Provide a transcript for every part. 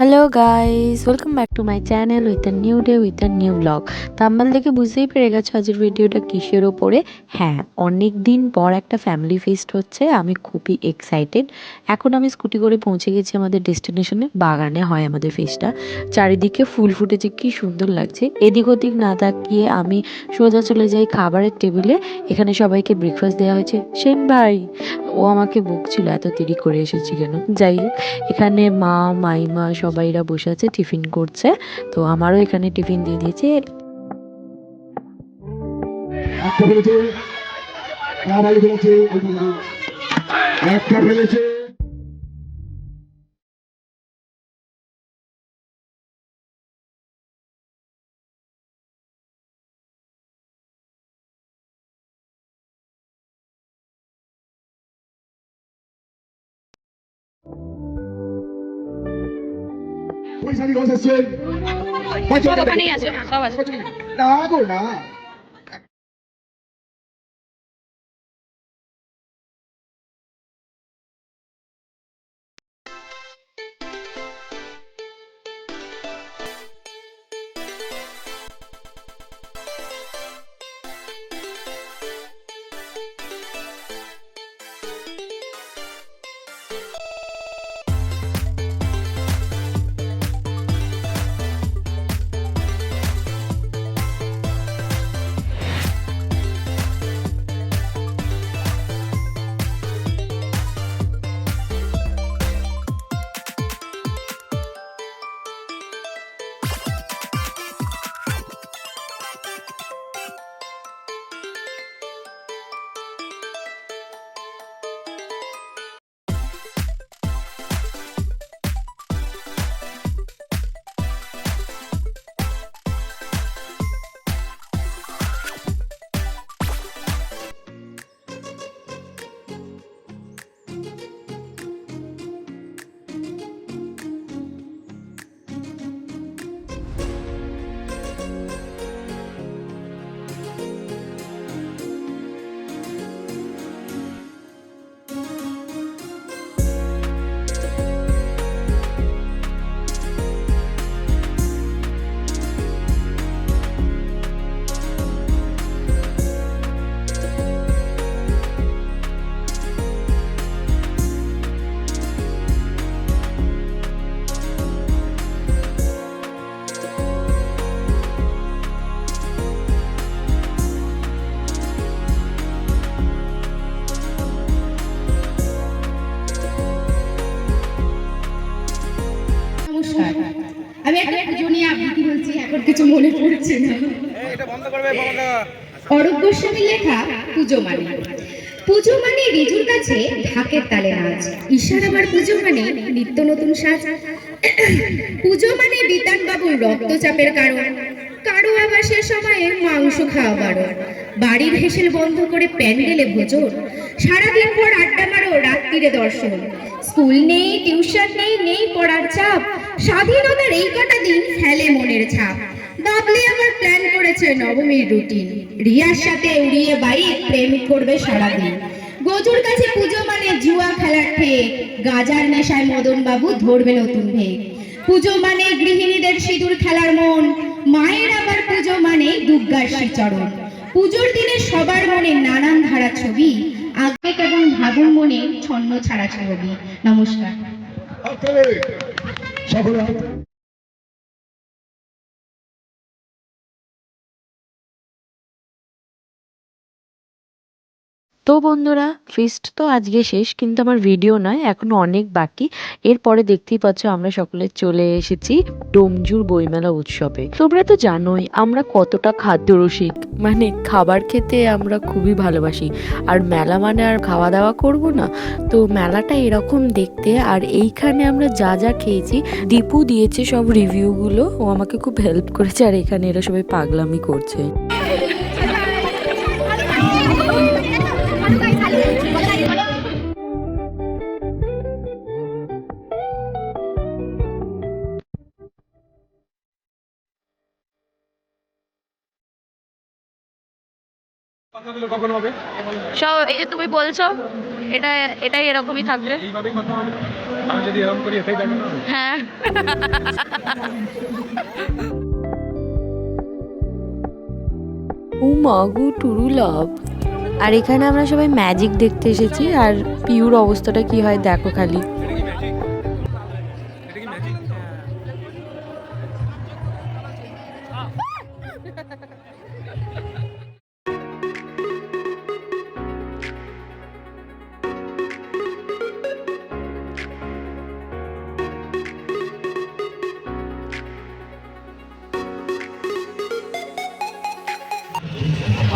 Hello guys, welcome back to my channel with a new day with a new blog. Thumbnail দেখে বুঝতেই পেরে গেছো আজকের ভিডিওটা কিসের ওপরে। হ্যাঁ, অনেক দিন পর একটা ফ্যামিলি ফিস্ট হচ্ছে, আমি খুবই এক্সাইটেড। এখন আমি স্কুটি করে পৌঁছে গেছি আমাদের ডেস্টিনেশনে। বাগানে হয় আমাদের ফিস্টটা, চারিদিকে ফুল ফুটেছে, কি সুন্দর লাগছে। এদিক ওদিক না তাকিয়ে আমি সোজা চলে যাই খাবারের টেবিলে। এখানে সবাইকে ব্রেকফাস্ট দেওয়া হয়েছে। সেন ভাই ও আমাকে বকছিল এত দেরি করে এসেছি কেন। যাই হোক, এখানে মা মাইমা সবাইরা বসে আছে, টিফিন করছে। তো আমারও এখানে টিফিন দিয়ে দিয়েছে। ওখানেই আছে, সব আছে। না গো না। নমস্কার, আমি একটা পুজো নিয়ে আবৃত্তি বলছি, এখন কিছু মনে পড়ছে না। অরূপ গোস্বামী লেখা পুজো মানে। পুজো মানে ঋজুর কাছে ঢাকের তালে নাচ, ঈশার আবার পুজো মানে নিত্য নতুন সাজ। পুজো মানে বিতান বাবুর রক্তচাপের কারণ, কারো আবার সে সময়ে মাংস খাওয়া বারণ। বাড়ির হেসেল বন্ধ করে প্যান্ডেলে ভোজন, সারাদিন পর আড্ডা মারো, রাত্রিরে দর্শন। স্কুল নেই, টিউশন নেই, নেই পড়ার চাপ, স্বাধীনতার এই কটা দিন ফেলে মনের ছাপ। বাবলি আবার প্ল্যান করেছে নবমীর রুটিন, রিয়ার সাথে উড়িয়ে বাইক প্রেম করবে সারাদিন। গজুর কাছে পুজো মানে জুয়া খেলার ঠেক, গাজার নেশায় মদন বাবু ধরবে নতুন ভেগ। পুজো মানে গৃহিণীদের সিঁদুর খেলার মন, মায়ের আবার পুজো মানে দুর্গার শ্রীচরণ। পুজোর দিনে সবার মনে নানান ধারা ছবি, আবেগ এবং ভাবুর মনে ছন্ন ছাড়া ছবি। নমস্কার। সকলে তো বন্ধুরা, ফিস্ট তো আজকে শেষ, কিন্তু আমার ভিডিও নয়, এখনো অনেক বাকি। এরপরে দেখতেই পাচ্ছ আমরা সকলে চলে এসেছি ডোমজুর বইমেলা উৎসবে। তোমরা তো জানোই আমরা কতটা খাদ্য রসিক, মানে খাবার খেতে আমরা খুবই ভালোবাসি। আর মেলা মানে আর খাওয়া দাওয়া করব না? তো মেলাটা এরকম দেখতে। আর এইখানে আমরা যা যা খেয়েছি, দীপু দিয়েছে সব রিভিউগুলো, ও আমাকে খুব হেল্প করেছে। আর এখানে এরা সবাই পাগলামি করছে। কখন হবে? সব এই যে তুমি বলছো, এটা এটাই এরকমই থাকবে। এইভাবেই কথা হবে। আমি যদি এরকম করি এটাই দেখো না হ্যাঁ ও মাগু টুরু লাভ। আর এখানে আমরা সবাই ম্যাজিক দেখতে এসেছি, আর পিউর অবস্থাটা কি হয় দেখো খালি। এটা কি ম্যাজিক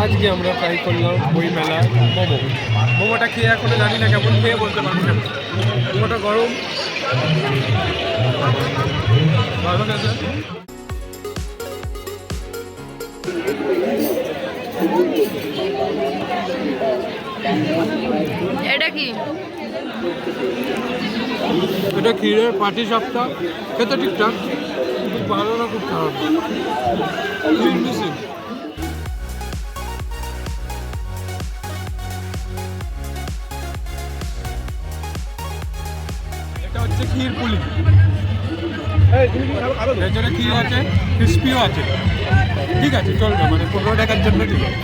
আজকে আমরা ট্রাই করলাম বই মেলা মোমো। মোমোটা খেয়ে এখনো জানি না কেমন, খেয়ে বলতে পারবো না। মোমোটা গরম, ভালো খেয়েছে। এটা কি? এটা ক্ষীরের পাটি সাপটা, খেতে ঠিকঠাক, খুব ভালো না খুব খারাপ। ক্ষীর মিশিং। এটা হচ্ছে ক্ষীর পুলি, ভেতরে ক্ষীর আছে, ক্রিস্পিও আছে, ঠিক আছে চলবে, মানে 15 টাকার জন্য ঠিক আছে।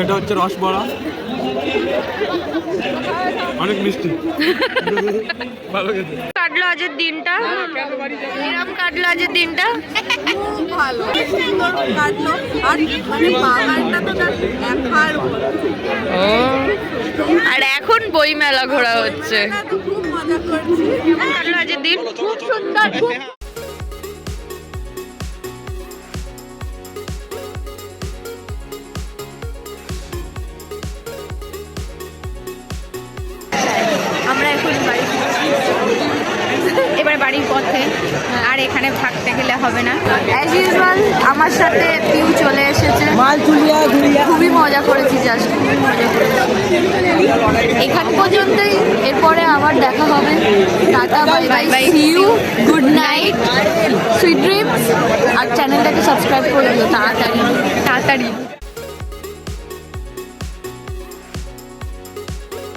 এটা হচ্ছে রসবড়া, অনেক মিষ্টি, ভালো খেতে। কাটলো আজের দিনটা, কিরম কাটলো আজের দিনটা? ভালো সুন্দর কাটলো। আর মানে বাগানটা তো তার দেখার আর এখন বই মেলা ঘোরা হচ্ছে। না, তো খুব মজা করছি। কাটলো আজের দিন খুব সুন্দর। আমরা এখন বাড়ি এবার বাড়ির পথে, আর এখানে থাকতে গেলে হবে না। অ্যাজ ইউজুয়াল আমার সাথে পিউ চলে এসেছে, খুবই মজা করেছি, জাস্ট খুবই মজা করেছি। এখান পর্যন্তই, এরপরে আবার দেখা হবে। Tata, bye bye, see you, good night, sweet dreams. আর চ্যানেলটাকে সাবস্ক্রাইব করে দিও তাড়াতাড়ি তাড়াতাড়ি।